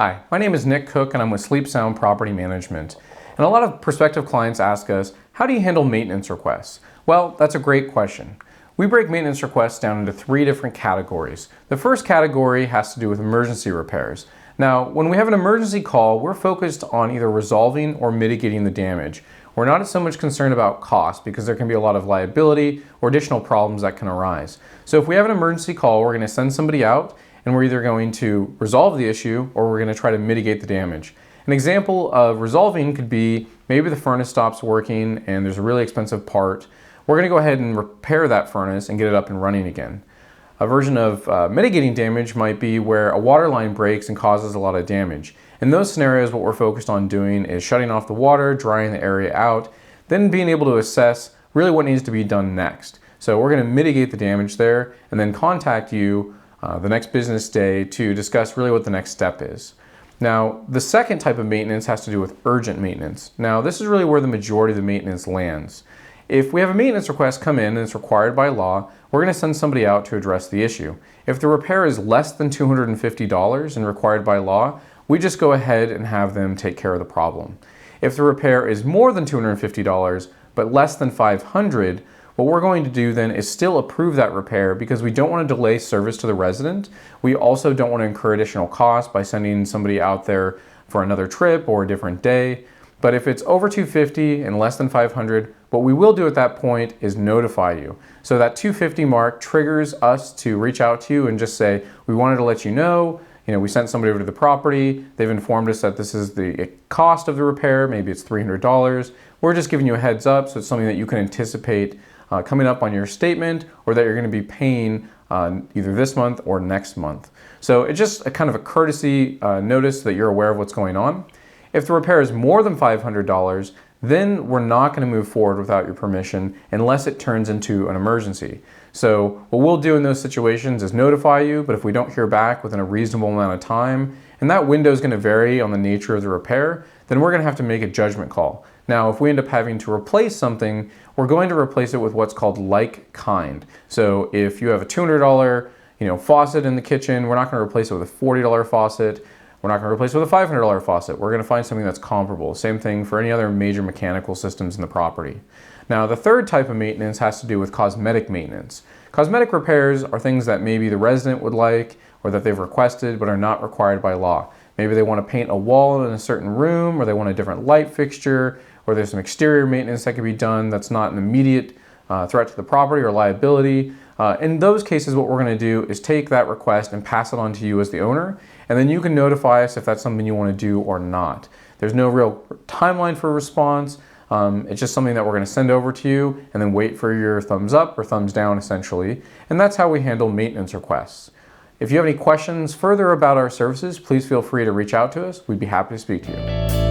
Hi, my name is Nick Cook and I'm with Sleep Sound Property Management. And a lot of prospective clients ask us, how do you handle maintenance requests? Well, that's a great question. We break maintenance requests down into 3 different categories. The first category has to do with emergency repairs. Now, when we have an emergency call, we're focused on either resolving or mitigating the damage. We're not so much concerned about cost because there can be a lot of liability or additional problems that can arise. So if we have an emergency call, we're going to send somebody out and we're either going to resolve the issue or we're going to try to mitigate the damage. An example of resolving could be maybe the furnace stops working and there's a really expensive part. We're going to go ahead and repair that furnace and get it up and running again. A version of mitigating damage might be where a water line breaks and causes a lot of damage. In those scenarios, what we're focused on doing is shutting off the water, drying the area out, then being able to assess really what needs to be done next. So we're going to mitigate the damage there and then contact you the next business day to discuss really what the next step is. Now, the second type of maintenance has to do with urgent maintenance. Now, this is really where the majority of the maintenance lands. If we have a maintenance request come in and it's required by law, we're going to send somebody out to address the issue. If the repair is less than $250 and required by law, we just go ahead and have them take care of the problem. If the repair is more than $250 but less than $500, what we're going to do then is still approve that repair because we don't want to delay service to the resident. We also don't want to incur additional costs by sending somebody out there for another trip or a different day. But if it's over $250 and less than $500, what we will do at that point is notify you. So that $250 mark triggers us to reach out to you and just say, we wanted to let you know, we sent somebody over to the property, they've informed us that this is the cost of the repair, maybe it's $300. We're just giving you a heads up so it's something that you can anticipate coming up on your statement or that you're going to be paying either this month or next month. So it's just a kind of a courtesy notice that you're aware of what's going on. If the repair is more than $500, then we're not going to move forward without your permission unless it turns into an emergency. So what we'll do in those situations is notify you, but if we don't hear back within a reasonable amount of time, and that window is going to vary on the nature of the repair, then we're going to have to make a judgment call. Now, if we end up having to replace something, we're going to replace it with what's called like kind. So if you have a $200 faucet in the kitchen, we're not going to replace it with a $40 faucet. We're not going to replace it with a $500 faucet. We're going to find something that's comparable. Same thing for any other major mechanical systems in the property. Now, the third type of maintenance has to do with cosmetic maintenance. Cosmetic repairs are things that maybe the resident would like or that they've requested but are not required by law. Maybe they want to paint a wall in a certain room, or they want a different light fixture, or there's some exterior maintenance that can be done that's not an immediate threat to the property or liability. In those cases, what we're going to do is take that request and pass it on to you as the owner, and then you can notify us if that's something you want to do or not. There's no real timeline for a response. It's just something that we're going to send over to you and then wait for your thumbs up or thumbs down, essentially. And that's how we handle maintenance requests. If you have any questions further about our services, please feel free to reach out to us. We'd be happy to speak to you.